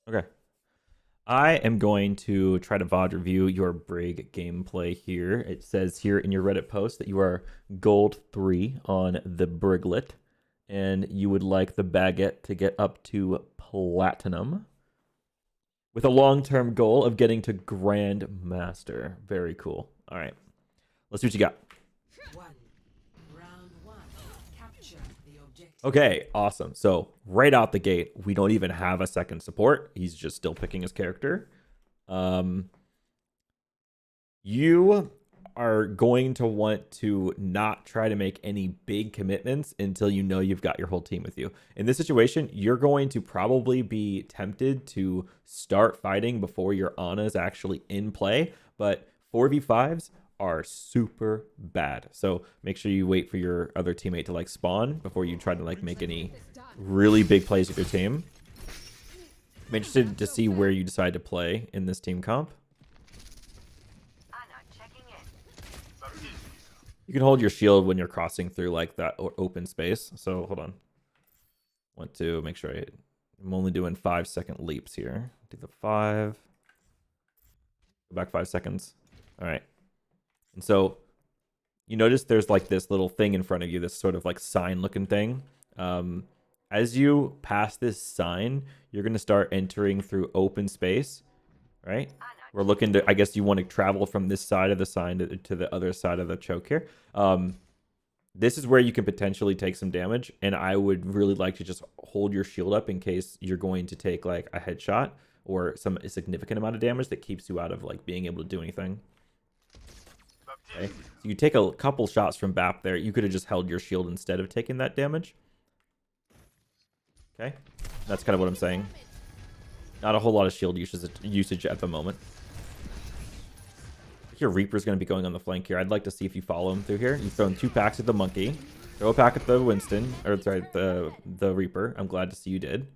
Okay. I am going to try to VOD review your Brig gameplay here. It says here in your Reddit post that you are gold 3 on the Briglet, and you would like the baguette to get up to platinum with a long-term goal of getting to Grandmaster. Very cool. All right. Let's see what you got. Round one. Capture the objective. Okay, awesome. So right out the gate, we don't even have a second support. He's just still picking his character. You are going to want to not try to make any big commitments until you know you've got your whole team with you. In this situation, you're going to probably be tempted to start fighting before your Ana is actually in play, but 4v5s are super bad. So make sure you wait for your other teammate to like spawn before you try to like make any really big plays with your team. I'm interested to see where you decide to play in this team comp. You can hold your shield when you're crossing through like that open space. So hold on. Want to make sure I'm only doing 5-second leaps here. Do the 5. Go back 5 seconds. All right. And so you notice there's like this little thing in front of you, this sort of like sign looking thing. As you pass this sign, you're going to start entering through open space, right? We're looking to, I guess you want to travel from this side of the sign to the other side of the choke here. This is where you can potentially take some damage, and I would really like to just hold your shield up in case you're going to take like a headshot or some significant amount of damage that keeps you out of like being able to do anything. Okay, so you take a couple shots from BAP there. You could have just held your shield instead of taking that damage. Okay, that's kind of what I'm saying. Not a whole lot of shield usage at the moment. Your Reaper's going to be going on the flank here. I'd like to see if you follow him through here. You've thrown 2 packs at the Monkey. Throw a pack at the Winston. Or, sorry, the Reaper. I'm glad to see you did.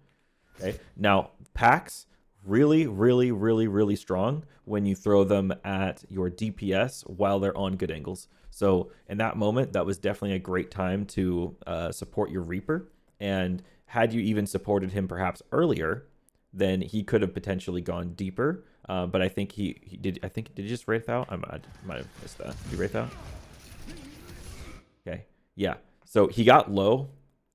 Okay. Now, packs, really, really, really, really strong when you throw them at your DPS while they're on good angles. So, in that moment, that was definitely a great time to support your Reaper. And had you even supported him perhaps earlier, then he could have potentially gone deeper. But I think he did. I think did he just wraith out? I might have missed that. Did he wraith out? Okay, yeah. So he got low.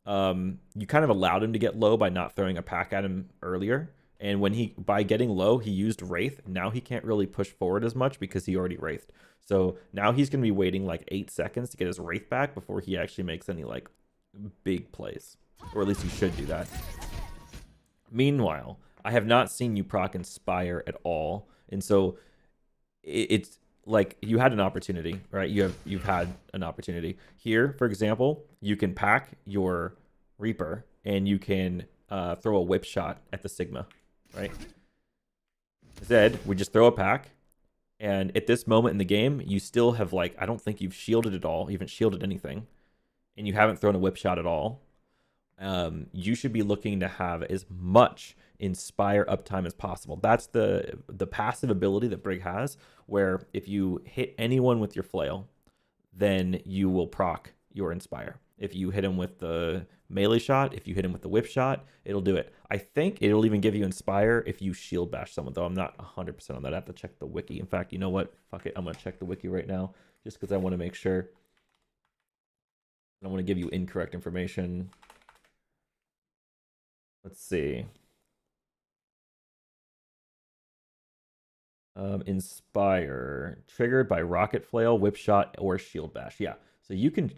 You kind of allowed him to get low by not throwing a pack at him earlier. And when by getting low, he used wraith. Now he can't really push forward as much because he already wraithed. So now he's gonna be waiting like 8 seconds to get his wraith back before he actually makes any like big plays, or at least he should do that. Meanwhile, I have not seen you proc Inspire at all, and so it's like you had an opportunity, right? You've had an opportunity here. For example, you can pack your Reaper and you can throw a whip shot at the Sigma, right? Instead, we just throw a pack, and at this moment in the game, you still have like I don't think you've shielded at all, you haven't shielded anything, and you haven't thrown a whip shot at all. You should be looking to have as much Inspire uptime as possible. That's the passive ability that Brig has, where if you hit anyone with your flail, then you will proc your Inspire. If you hit him with the melee shot, if you hit him with the whip shot, it'll do it. I think it'll even give you Inspire if you shield bash someone, though I'm not 100% on that. I have to check the wiki. In fact, you know what? Fuck it. I'm going to check the wiki right now just because I want to make sure. I don't want to give you incorrect information. Let's see. Inspire triggered by rocket flail, whip shot, or shield bash. Yeah, so you can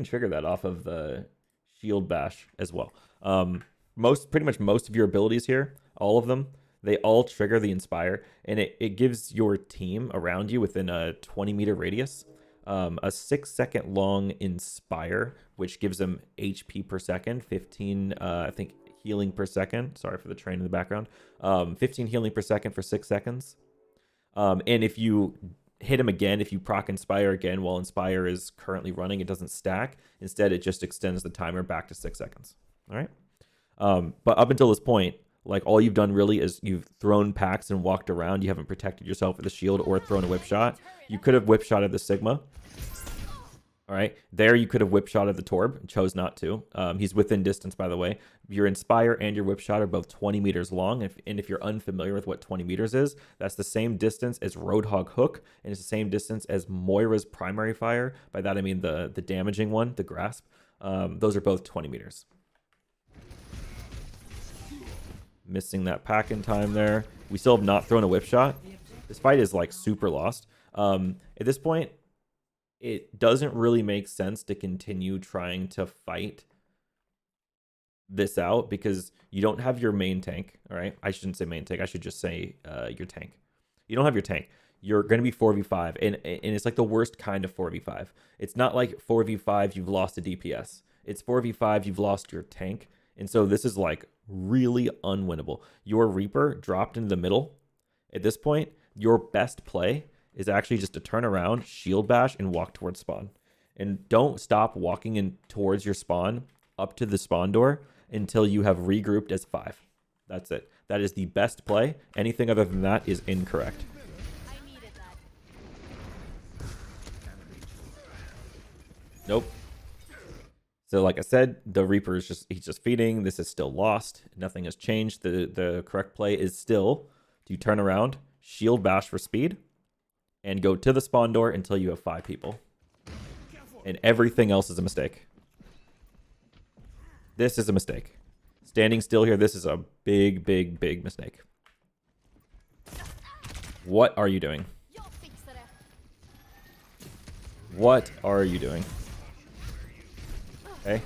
trigger that off of the shield bash as well. Pretty much most of your abilities here, all of them, they all trigger the Inspire, and it gives your team around you within a 20-meter radius a 6-second long Inspire, which gives them HP per second, 15 I think healing per second. Sorry for the train in the background. 15 healing per second for 6 seconds. And if you hit him again, if you proc Inspire again while Inspire is currently running, it doesn't stack. Instead, it just extends the timer back to 6 seconds. All right. But up until this point, like all you've done really is you've thrown packs and walked around. You haven't protected yourself with a shield or thrown a whip shot. You could have whip shotted the Sigma. All right, there you could have whip shot at the Torb and chose not to. He's within distance, by the way. Your Inspire and your whip shot are both 20 meters long. And if you're unfamiliar with what 20 meters is, that's the same distance as Roadhog Hook, and it's the same distance as Moira's primary fire. By that I mean the damaging one, the Grasp. Those are both 20 meters. Missing that pack in time there. We still have not thrown a whip shot. This fight is like super lost. At this point, it doesn't really make sense to continue trying to fight this out because you don't have your main tank. All right, I shouldn't say main tank. I should just say your tank. You don't have your tank. You're going to be 4v5, and it's like the worst kind of 4v5. It's not like 4v5 you've lost a DPS. It's 4v5 you've lost your tank, and so this is like really unwinnable. Your Reaper dropped into the middle. At this point, your best play is actually just to turn around, shield bash, and walk towards spawn. And don't stop walking in towards your spawn up to the spawn door until you have regrouped as 5. That's it. That is the best play. Anything other than that is incorrect. Nope. So like I said, the Reaper is he's just feeding. This is still lost. Nothing has changed. The correct play is still to turn around, shield bash for speed, and go to the spawn door until you have 5 people. And everything else is a mistake. This is a mistake. Standing still here, this is a big, big, big mistake. What are you doing? What are you doing? Okay.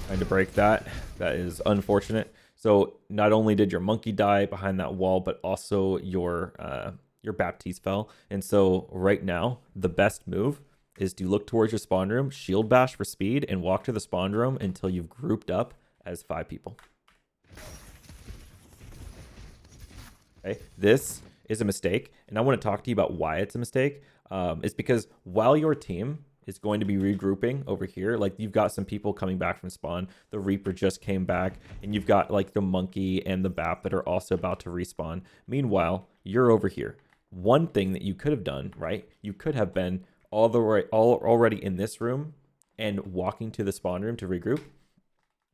Trying to break that. That is unfortunate. So not only did your monkey die behind that wall, but also your Baptiste fell. And so right now, the best move is to look towards your spawn room, shield bash for speed, and walk to the spawn room until you've grouped up as 5 people. Okay, this is a mistake, and I want to talk to you about why it's a mistake. It's because while your team is going to be regrouping over here, like you've got some people coming back from spawn, the Reaper just came back, and you've got like the monkey and the Bap that are also about to respawn. Meanwhile, you're over here. One thing that you could have done, right? You could have been already in this room and walking to the spawn room to regroup,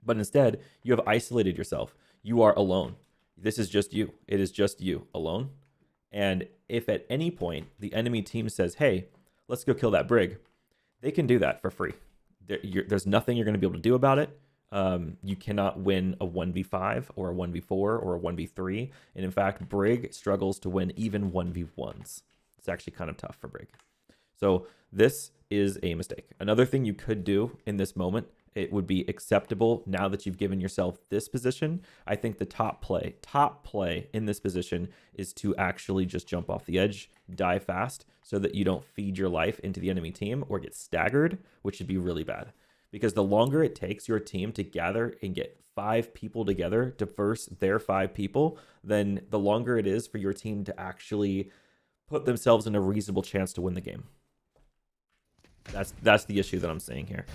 but instead you have isolated yourself. You are alone. This is just you. It is just you alone. And if at any point the enemy team says, hey, let's go kill that Brig, they can do that for free. There's nothing you're going to be able to do about it. You cannot win a 1v5 or a 1v4 or a 1v3. And in fact, Brig struggles to win even 1v1s. It's actually kind of tough for Brig. So this is a mistake. Another thing you could do in this moment, it would be acceptable now that you've given yourself this position. I think the top play in this position is to actually just jump off the edge, die fast, so that you don't feed your life into the enemy team or get staggered, which would be really bad. Because the longer it takes your team to gather and get 5 people together to verse their 5 people, then the longer it is for your team to actually put themselves in a reasonable chance to win the game. That's the issue that I'm saying here.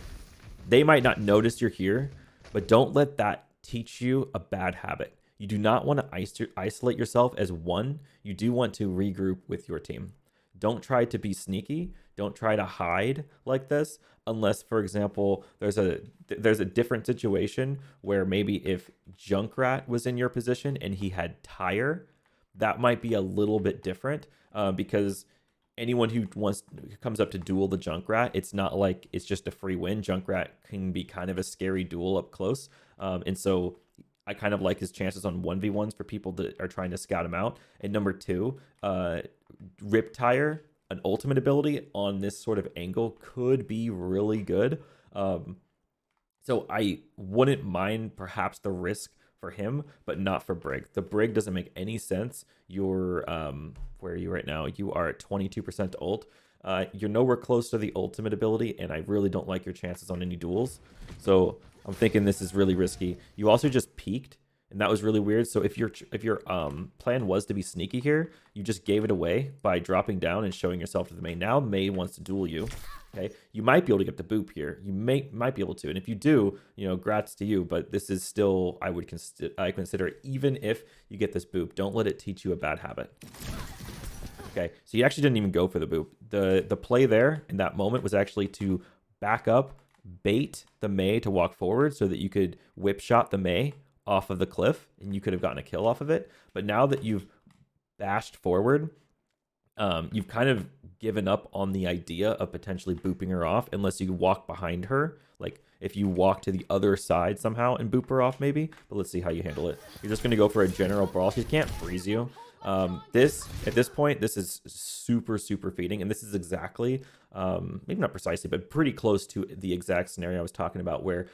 They might not notice you're here, but don't let that teach you a bad habit. You do not want to isolate yourself as one. You do want to regroup with your team. Don't try to be sneaky. Don't try to hide like this unless, for example, there's a different situation where maybe if Junkrat was in your position and he had Tire, that might be a little bit different because anyone who comes up to duel the Junkrat, it's not like it's just a free win. Junkrat can be kind of a scary duel up close. And so I kind of like his chances on 1v1s for people that are trying to scout him out. And number 2, Riptire, an ultimate ability on this sort of angle could be really good. So I wouldn't mind perhaps the risk for him, but not for Brig. The Brig doesn't make any sense. You're where are you right now? You are at 22% ult. You're nowhere close to the ultimate ability, and I really don't like your chances on any duels. So I'm thinking this is really risky. You also just peeked, and that was really weird. So if your plan was to be sneaky here, you just gave it away by dropping down and showing yourself to the Mei. Now Mei wants to duel you. Okay, you might be able to get the boop here. You might be able to, and if you do, you know, grats to you. But this is still, I consider, even if you get this boop, don't let it teach you a bad habit. Okay, so you actually didn't even go for the boop. The play there in that moment was actually to back up, bait the Mei to walk forward so that you could whip shot the Mei off of the cliff and you could have gotten a kill off of it. But now that you've bashed forward, you've kind of given up on the idea of potentially booping her off unless you walk behind her. Like if you walk to the other side somehow and boop her off maybe. But let's see how you handle it. You're just going to go for a general brawl. She can't freeze you. At this point, this is super feeding, and this is exactly, maybe not precisely, but pretty close to the exact scenario I was talking about, where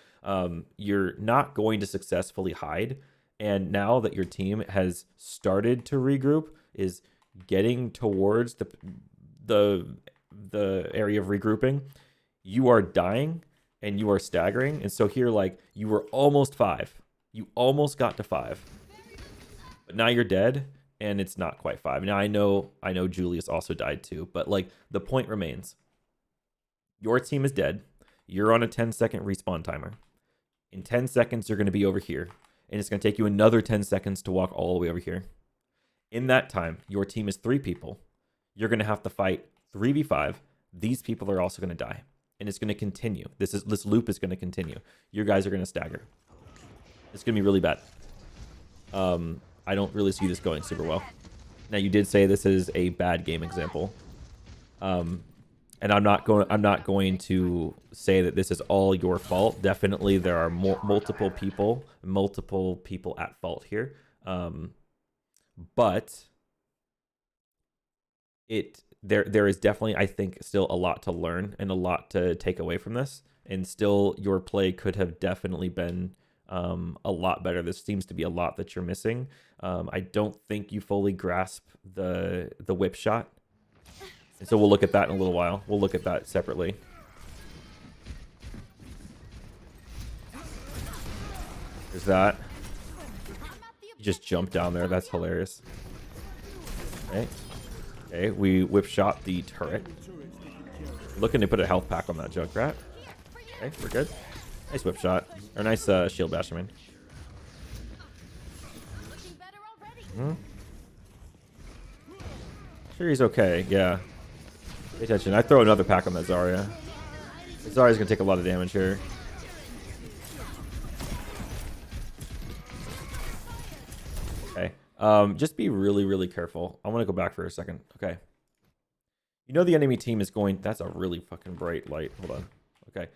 you're not going to successfully hide, and now that your team has started to regroup, is getting towards the area of regrouping, you are dying and you are staggering, and so here, like, you were almost 5, you almost got to 5, but now you're dead. And it's not quite 5. Now I know Julius also died too, but like the point remains. Your team is dead. You're on a 10-second respawn timer. In 10 seconds, you're going to be over here. And it's going to take you another 10 seconds to walk all the way over here. In that time, your team is 3 people. You're going to have to fight 3v5. These people are also going to die. And it's going to continue. This loop is going to continue. You guys are going to stagger. It's going to be really bad. I don't really see this going super well. Now, you did say this is a bad game example, and I'm not going to say that this is all your fault. Definitely, there are multiple people at fault here, but there is definitely, I think, still a lot to learn and a lot to take away from this, and still your play could have definitely been a lot better. This seems to be a lot that you're missing. I don't think you fully grasp the whip shot. And so we'll look at that in a little while. We'll look at that separately. There's that. You just jumped down there. That's hilarious. Okay. Okay, we whip shot the turret. Looking to put a health pack on that Junkrat. Okay, we're good. Nice whip shot. Or nice shield bash, I mean. Sure, he's okay. Yeah. Pay attention. I throw another pack on that Zarya. Zarya's gonna take a lot of damage here. Okay. Just be really careful. I want to go back for a second. Okay. You know the enemy team is going. That's a really fucking bright light. Hold on. Okay.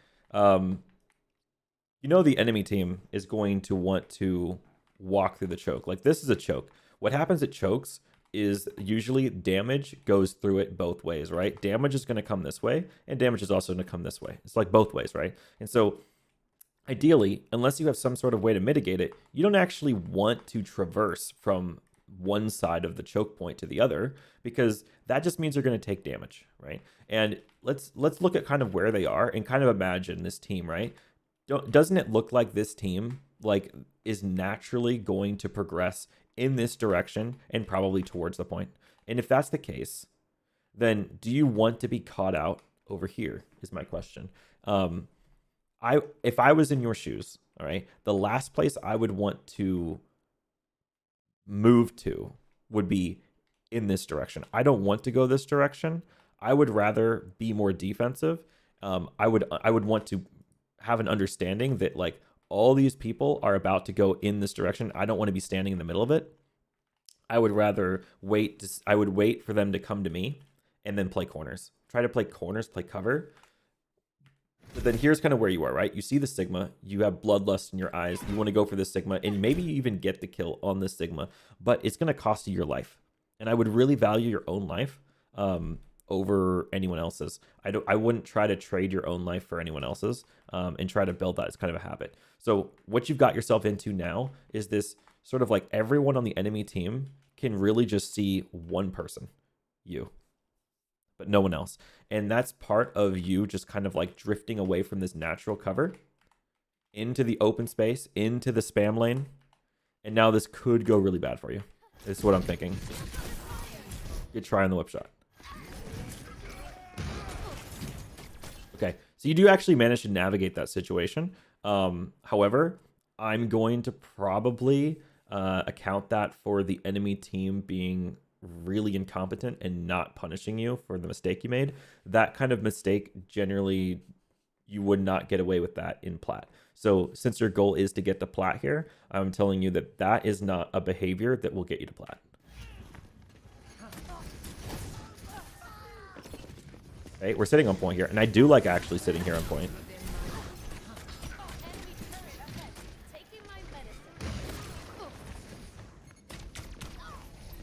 You know the enemy team is going to want to walk through the choke. Like, this is a choke. What happens at chokes is usually damage goes through it both ways, right? Damage is going to come this way, and damage is also going to come this way. It's like both ways, right? And so, ideally, unless you have some sort of way to mitigate it, you don't actually want to traverse from one side of the choke point to the other, because that just means you're going to take damage, right? And let's look at kind of where they are and kind of imagine this team, right? Doesn't it look like this team like is naturally going to progress in this direction and probably towards the point? And if that's the case, then do you want to be caught out over here is my question. If I was in your shoes, all right, the last place I would want to move to would be in this direction. I don't want to go this direction. I would rather be more defensive. I would want to have an understanding that like all these people are about to go in this direction. I don't want to be standing in the middle of it. I would rather wait. I would wait for them to come to me and then play corners. Try to play corners, play cover. But then here's kind of where you are, right? You see the Sigma, you have bloodlust in your eyes. You want to go for this Sigma, and maybe you even get the kill on this Sigma, but it's going to cost you your life. And I would really value your own life over anyone else's. I wouldn't try to trade your own life for anyone else's and try to build that as kind of a habit. So what you've got yourself into now is this sort of like everyone on the enemy team can really just see one person, you, but no one else. And that's part of you just kind of like drifting away from this natural cover into the open space, into the spam lane. And now this could go really bad for you. This is what I'm thinking. Good try on the whip shot. Okay, so you do actually manage to navigate that situation. However, I'm going to probably account that for the enemy team being really incompetent and not punishing you for the mistake you made, that kind of mistake generally you would not get away with that in plat. So since your goal is to get to plat here, I'm telling you that that is not a behavior that will get you to plat. Okay, we're sitting on point here, and I do like actually sitting here on point.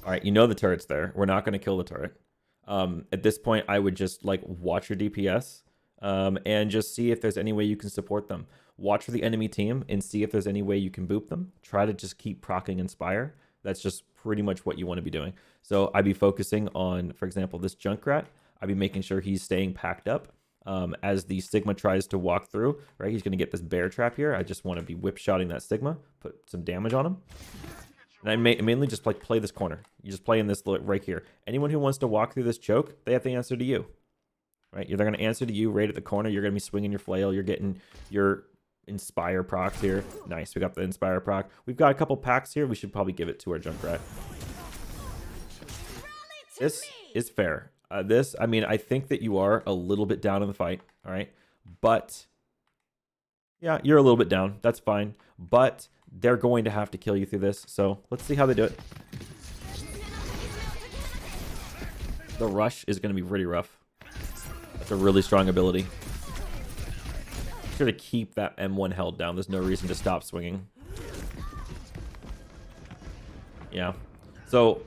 All right, you know the turret's there. We're not going to kill the turret. At this point, I would just like watch your DPS and just see if there's any way you can support them. Watch for the enemy team and see if there's any way you can boop them. Try to just keep proccing Inspire. That's just pretty much what you want to be doing. So I'd be focusing on, for example, this Junkrat. I'd be making sure he's staying packed up. As the Sigma tries to walk through, right? He's going to get this bear trap here. I just want to be whip-shotting that Sigma, put some damage on him. And I mainly just like play this corner. You just play in this right here. Anyone who wants to walk through this choke, they have to answer to you. Right? They're going to answer to you right at the corner. You're going to be swinging your flail. You're getting your Inspire procs here. Nice. We got the Inspire proc. We've got a couple packs here. We should probably give it to our Junkrat. This is fair. I mean, I think that you are a little bit down in the fight. All right. But yeah, you're a little bit down. That's fine. But they're going to have to kill you through this. So let's see how they do it. The rush is going to be pretty rough. That's a really strong ability. Sure to keep that M1 held down. There's no reason to stop swinging. Yeah. So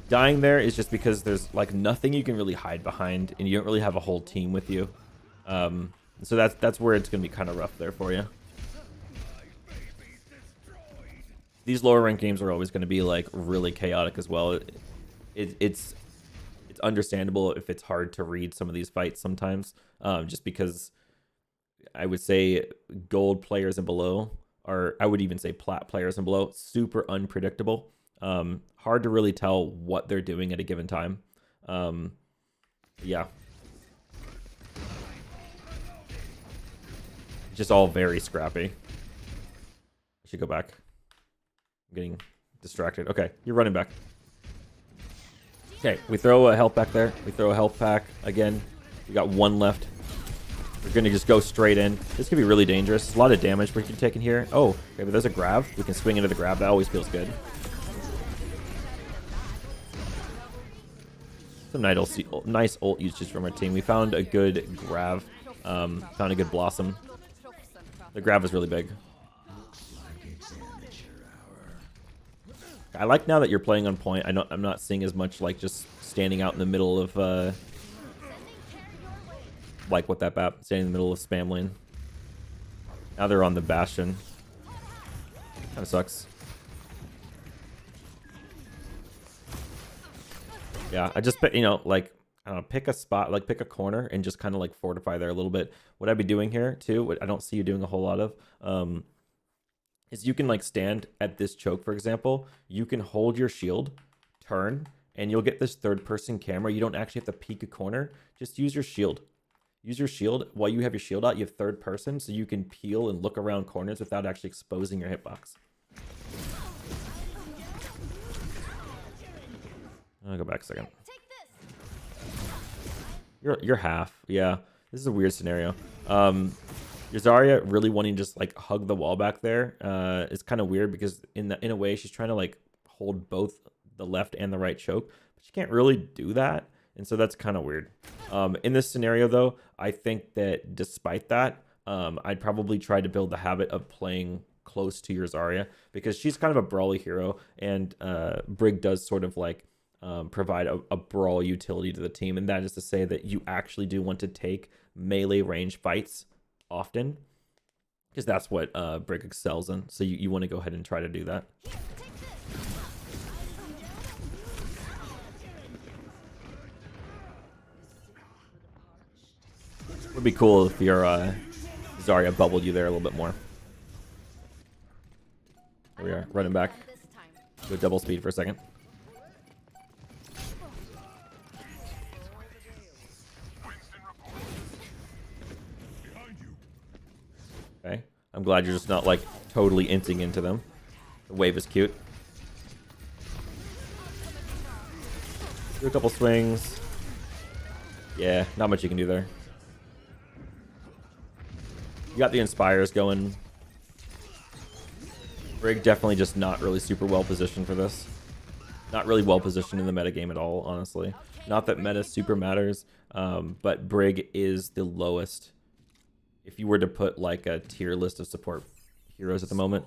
dying there is just because there's like nothing you can really hide behind, and you don't really have a whole team with you. So that's where it's going to be kind of rough there for you. These lower ranked games are always going to be like really chaotic as well. It's understandable if it's hard to read some of these fights sometimes, just because I would say gold players and below are, I would even say plat players and below, super unpredictable. Hard to really tell what they're doing at a given time. Yeah. Just all very scrappy. I should go back. I'm getting distracted. Okay, you're running back. Okay, we throw a health back there. We throw a health pack. Again, we got one left. We're going to just go straight in. This could be really dangerous. A lot of damage we can take in here. Oh, okay, but there's a grab. We can swing into the grab. That always feels good. Some nice ult usage from our team. We found a good grab. Found a good blossom. The grab was really big. I like now that you're playing on point. I'm not seeing as much like just standing out in the middle of like what that bap standing in the middle of spam lane. Now they're on the Bastion. Kind of sucks. Yeah, I just like I don't know, pick a spot, like pick a corner and just kind of like fortify there a little bit. What I'd be doing here too, what I don't see you doing a whole lot of, is you can like stand at this choke, for example. You can hold your shield, turn, and you'll get this third person camera. You don't actually have to peek a corner. Just use your shield. Use your shield while you have your shield out. You have third person, so you can peel and look around corners without actually exposing your hitbox. I'll go back a second. You're half. Yeah, this is a weird scenario. Your Zarya really wanting to just like hug the wall back there is kind of weird, because in a way she's trying to like hold both the left and the right choke, but she can't really do that, and so that's kind of weird. In this scenario though, I think that despite that, I'd probably try to build the habit of playing close to your Zarya, because she's kind of a brawly hero, and Brig does sort of like provide a brawl utility to the team, and that is to say that you actually do want to take melee range fights often, because that's what Brig excels in. So you want to go ahead and try to do that. Would be cool if your Zarya bubbled you there a little bit more. Here we are, running back. Go double speed for a second. Okay, I'm glad you're just not like totally inting into them. The wave is cute. Do a couple swings. Yeah, not much you can do there. You got the Inspires going. Brig definitely just not really super well positioned for this. Not really well positioned in the metagame at all, honestly. Not that meta super matters, but Brig is the lowest. If you were to put like a tier list of support heroes at the moment,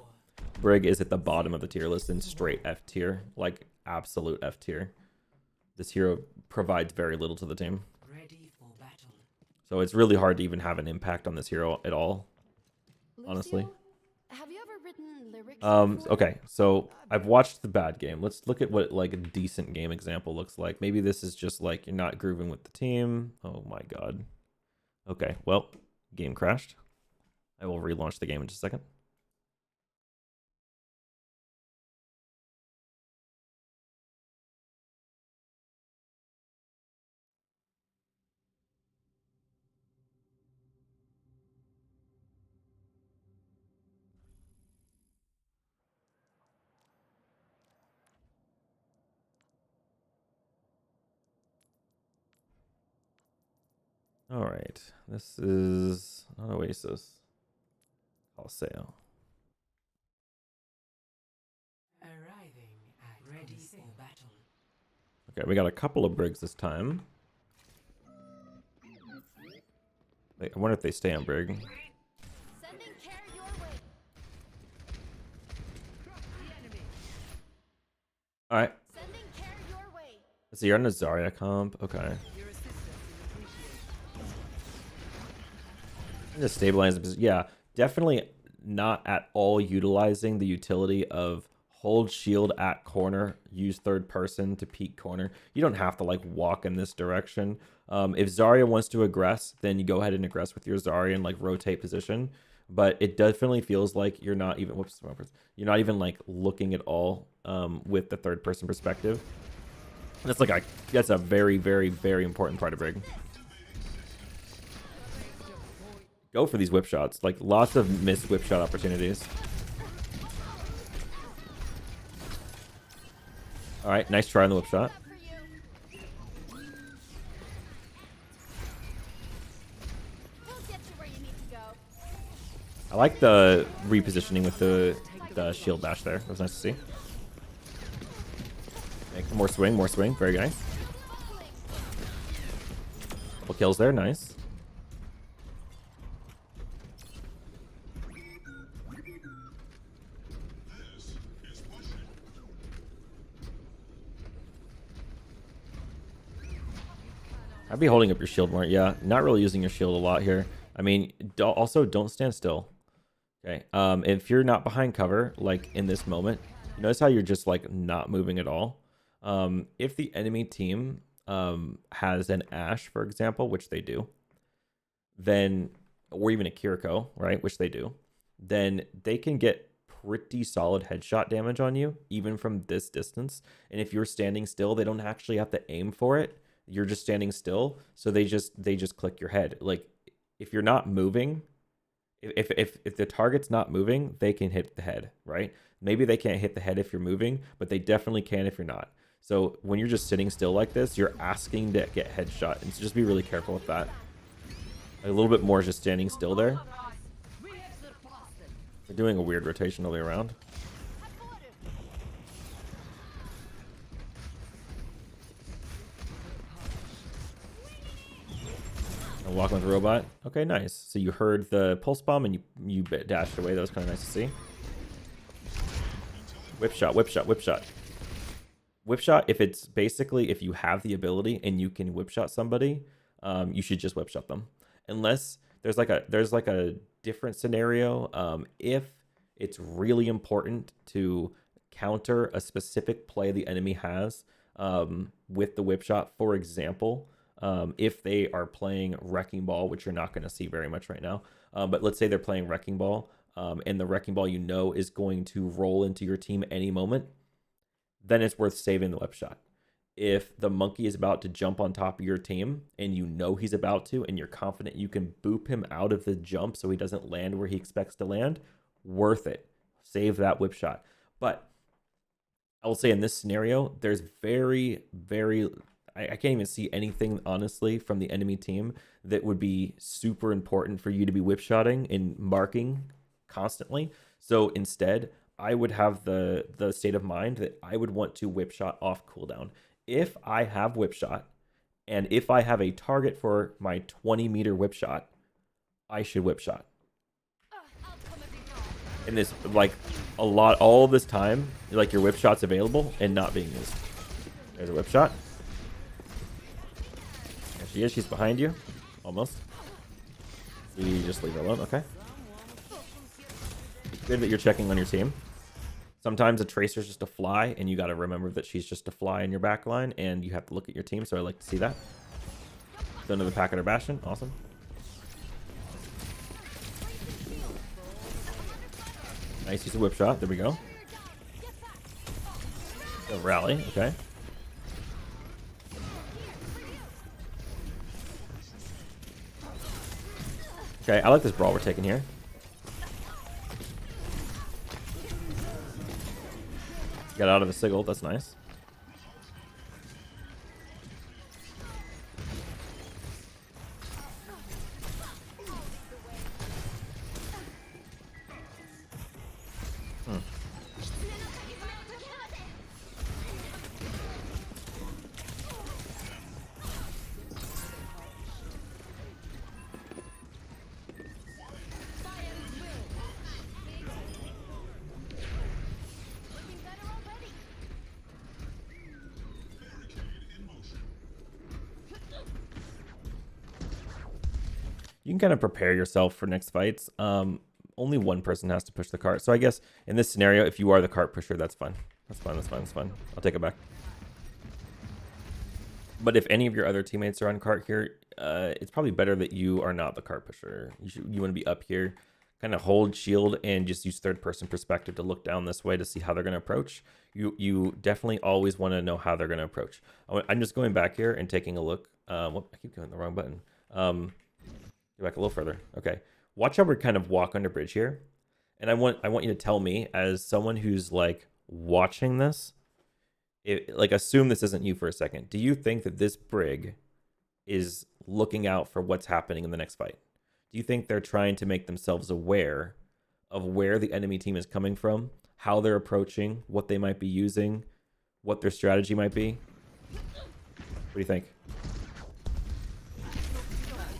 Brig is at the bottom of the tier list in straight F tier, like absolute F tier. This hero provides very little to the team. Ready for battle. So it's really hard to even have an impact on this hero at all, honestly. Lucio, have you ever written lyrics before? Okay, so I've watched the bad game. Let's look at what like a decent game example looks like. Maybe this is just like you're not grooving with the team. Oh my god. Okay, well, game crashed. I will relaunch the game in just a second. All right, this is not Oasis. Alseo. Arriving at ready for battle. Okay, we got a couple of Brigs this time. Wait, I wonder if they stay on Brig. Sending care your way. All right, Sending care your way. so you're on a Zarya comp. Okay. Just stabilize. Yeah, definitely not at all utilizing the utility of hold shield at corner, use third person to peek corner. You don't have to like walk in this direction. If Zarya wants to aggress, then you go ahead and aggress with your Zarya and like rotate position. But it definitely feels like you're not even you're not even like looking at all with the third person perspective. That's a very, very, very important part of Brig. Go for these whip shots. Like, lots of missed whip shot opportunities. All right, nice try on the whip shot. I like the repositioning with the shield bash there. That was nice to see. Make more swing, more swing. Very nice. Couple kills there. Nice. I'd be holding up your shield more. Yeah, not really using your shield a lot here. I mean, also don't stand still. Okay. If you're not behind cover, like in this moment, you notice how you're just like not moving at all. If the enemy team has an Ashe, for example, which they do, then, or even a Kiriko, right, which they do, then they can get pretty solid headshot damage on you, even from this distance. And if you're standing still, they don't actually have to aim for it. You're just standing still, so they just click your head. Like, if you're not moving, if the target's not moving, they can hit the head, right? Maybe they can't hit the head if you're moving, but they definitely can if you're not. So when you're just sitting still like this, you're asking to get headshot, and so just be really careful with that. A little bit more just standing still there. They're doing a weird rotation all the way around. Walk with the robot. Okay, nice. So you heard the pulse bomb and you dashed away. That was kind of nice to see. Whip shot, whip shot, whip shot. Whip shot, if it's basically, if you have the ability and you can whip shot somebody, you should just whip shot them. Unless there's like a different scenario. If it's really important to counter a specific play the enemy has with the whip shot, for example, if they are playing Wrecking Ball, which you're not going to see very much right now, but let's say they're playing Wrecking Ball, and the Wrecking Ball is going to roll into your team any moment, then it's worth saving the whip shot. If the monkey is about to jump on top of your team, and you know he's about to, and you're confident you can boop him out of the jump so he doesn't land where he expects to land, worth it. Save that whip shot. But I will say in this scenario, there's very, very I can't even see anything, honestly, from the enemy team that would be super important for you to be whipshotting and marking constantly. So instead, I would have the state of mind that I would want to whipshot off cooldown. If I have whipshot, and if I have a target for my 20-meter whipshot, I should whipshot. And this, like, all this time, like, your whipshot's available and not being used. There's a whipshot. There she is. She's behind you. Almost. We just leave her alone. Okay. Good that you're checking on your team. Sometimes a tracer's just a fly, and you got to remember that she's just a fly in your back line, and you have to look at your team, so I like to see that. Go into the pack at her bastion. Awesome. Nice use of whip shot. There we go. A rally. Okay. Okay, I like this brawl we're taking here. Got out of a sigil. That's nice. You can kind of prepare yourself for next fights. Only one person has to push the cart. So I guess in this scenario, if you are the cart pusher, that's fine. That's fine. That's fine. That's fine. I'll take it back. But if any of your other teammates are on cart here, it's probably better that you are not the cart pusher. You want to be up here, kind of hold shield and just use third person perspective to look down this way to see how they're going to approach. You definitely always want to know how they're going to approach. I'm just going back here and taking a look. I keep going the wrong button. Go back a little further. Okay. Watch how we kind of walk under bridge here. And I want you to tell me, as someone who's like watching this, like assume this isn't you for a second. Do you think that this Brig is looking out for what's happening in the next fight? Do you think they're trying to make themselves aware of where the enemy team is coming from, how they're approaching, what they might be using, what their strategy might be? What do you think?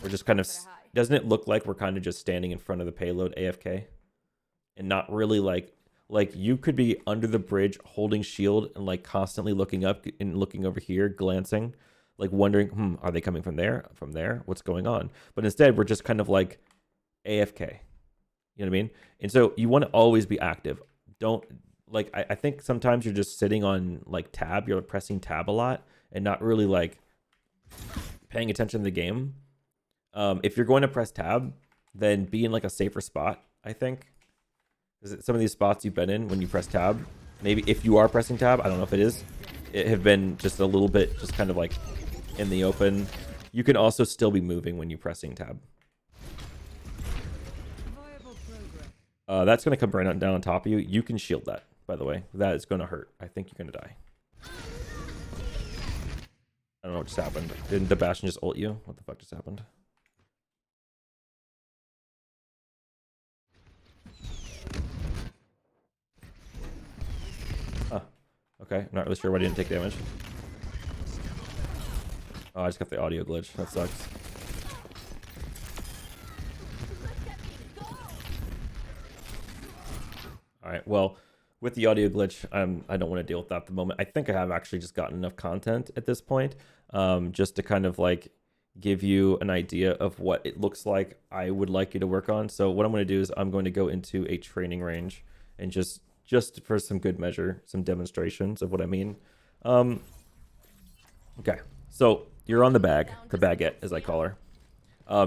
We're just kind of... Doesn't it look like we're kind of just standing in front of the payload AFK? And not really like you could be under the bridge holding shield and like constantly looking up and looking over here, glancing, like wondering, are they coming from there? From there? What's going on? But instead, we're just kind of like AFK. You know what I mean? And so you want to always be active. Don't like, I think sometimes you're just sitting on like tab, you're pressing tab a lot and not really like paying attention to the game. If you're going to press tab, then be in like a safer spot, I think. Because some of these spots you've been in when you press tab, maybe if you are pressing tab, I don't know if it have been just a little bit just kind of like in the open. You can also still be moving when you're pressing tab. That's going to come right down on top of you. You can shield that, by the way. That is going to hurt. I think you're going to die. I don't know what just happened. Didn't the Bastion just ult you? What the fuck just happened? Okay, I'm not really sure why I didn't take damage. Oh, I just got the audio glitch. That sucks. Alright, well, with the audio glitch, I don't want to deal with that at the moment. I think I have actually just gotten enough content at this point, just to kind of like give you an idea of what it looks like I would like you to work on. So what I'm going to do is I'm going to go into a training range and just for some good measure, some demonstrations of what I mean. Okay, so you're on the baguette, as I call her.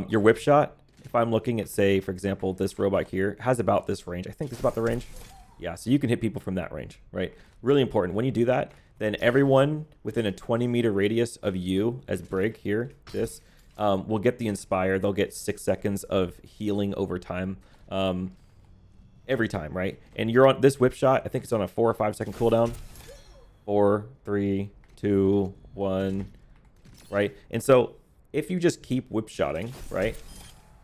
Your whip shot, if I'm looking at, say, for example, this robot here, has about this range. I think it's about the range. Yeah, so you can hit people from that range, right? Really important. When you do that, then everyone within a 20-meter radius of you as Brig here, will get the Inspire. They'll get 6 seconds of healing over time. Every time, right? And you're on this whip shot. I think it's on a 4 or 5 second cooldown. 4, 3, 2, 1. right? And so if you just keep whip shotting, right,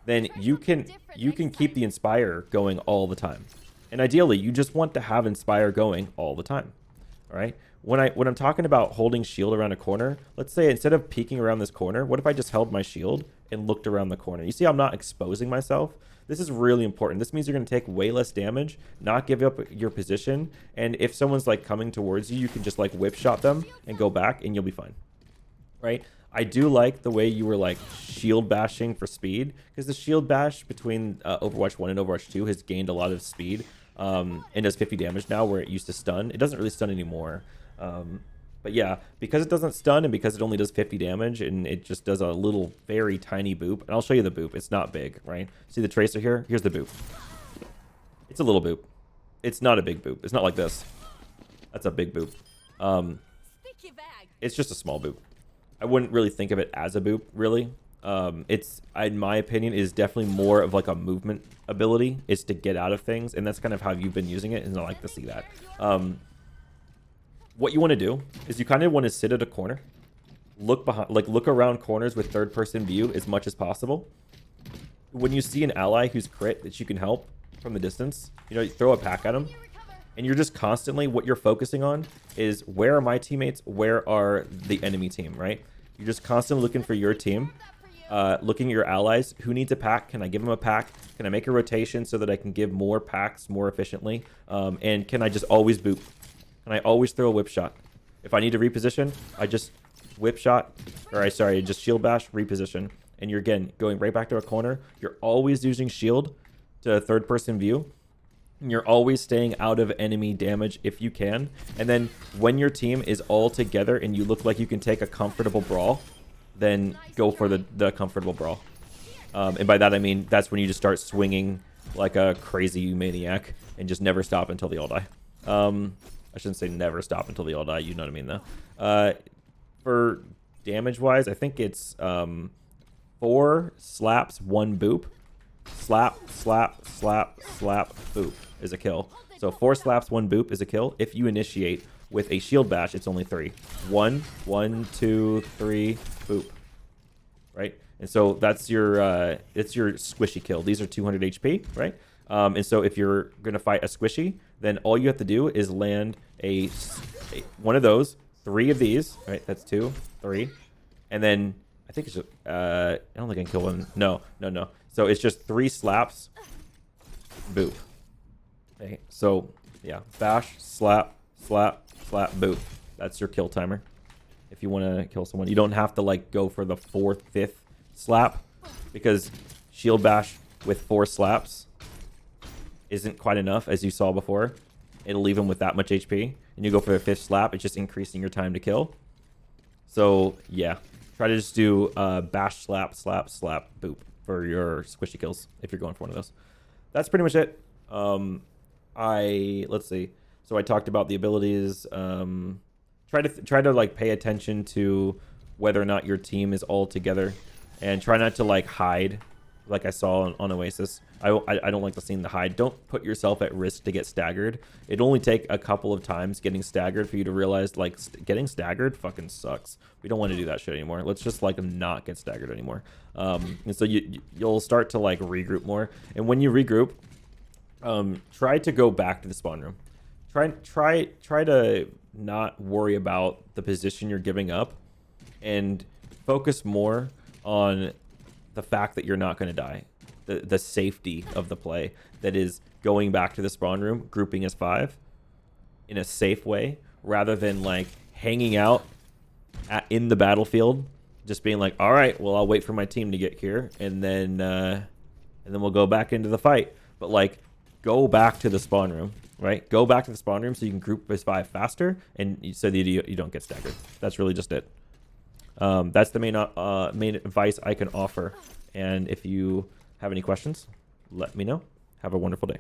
then you can keep the Inspire going all the time. And ideally, you just want to have Inspire going all the time, all right? When I'm talking about holding shield around a corner, let's say instead of peeking around this corner, what if I just held my shield and looked around the corner? You see I'm not exposing myself? This is really important. This means you're going to take way less damage, not give up your position, and if someone's like coming towards you, you can just like whip shot them and go back and you'll be fine, right? I do like the way you were like shield bashing for speed, because the shield bash between Overwatch 1 and Overwatch 2 has gained a lot of speed and does 50 damage now where it used to stun. It doesn't really stun anymore. But yeah, because it doesn't stun and because it only does 50 damage and it just does a little very tiny boop. And I'll show you the boop. It's not big, right? See the tracer here? Here's the boop. It's a little boop. It's not a big boop. It's not like this. That's a big boop. It's just a small boop. I wouldn't really think of it as a boop, really. It's, in my opinion, is definitely more of like a movement ability. It's to get out of things, and that's kind of how you've been using it, and I like to see that. What you want to do is you kind of want to sit at a corner, look behind, like look around corners with third-person view as much as possible. When you see an ally who's crit that you can help from the distance, you know, you throw a pack at them, and you're just constantly, what you're focusing on is where are my teammates, where are the enemy team, right? You're just constantly looking for your team, looking at your allies. Who needs a pack? Can I give them a pack? Can I make a rotation so that I can give more packs more efficiently? And can I just always boop? Can I always throw a whip shot? If I need to reposition, I just whip shot, or just shield bash, reposition. And you're, again, going right back to a corner. You're always using shield to third-person view. And you're always staying out of enemy damage if you can. And then when your team is all together and you look like you can take a comfortable brawl, then go for the comfortable brawl. And by that I mean that's when you just start swinging like a crazy maniac and just never stop until they all die. I shouldn't say never stop until they all die. You know what I mean, though. For damage-wise, I think it's 4 slaps, 1 boop. Slap, slap, slap, slap, boop is a kill. So 4 slaps, 1 boop is a kill. If you initiate with a shield bash, it's only 3. 1, 1, 2, 3, boop. Right? And so that's your it's your squishy kill. These are 200 HP, right? And so if you're going to fight a squishy, then all you have to do is land a one of those, 3 of these, right? That's 2, 3. And then I think it's just, I don't think I can kill one. No. So it's just 3 slaps, boop. Okay, so yeah, bash, slap, slap, slap, boop. That's your kill timer. If you want to kill someone, you don't have to like go for the 4th, 5th slap, because shield bash with 4 slaps isn't quite enough, as you saw before. It'll leave him with that much HP, and you go for the 5th slap, it's just increasing your time to kill. So yeah, try to just do bash, slap, slap, slap, boop for your squishy kills if you're going for one of those. That's pretty much it. Let's see. So I talked about the abilities. Try to like pay attention to whether or not your team is all together, and try not to like hide like I saw on Oasis. I don't like the scene to hide. Don't put yourself at risk to get staggered. It'd only take a couple of times getting staggered for you to realize like getting staggered fucking sucks. We don't want to do that shit anymore. Let's just like not get staggered anymore. And so you'll start to like regroup more. And when you regroup, try to go back to the spawn room. Try to not worry about the position you're giving up, and focus more on the fact that you're not going to die. The safety of the play, that is going back to the spawn room, grouping as 5 in a safe way, rather than like hanging out in the battlefield, just being like, all right, well, I'll wait for my team to get here, and then we'll go back into the fight. But like, go back to the spawn room, right? Go back to the spawn room so you can group as 5 faster, and so that you don't get staggered. That's really just it. That's the main advice I can offer. And if you have any questions, let me know. Have a wonderful day.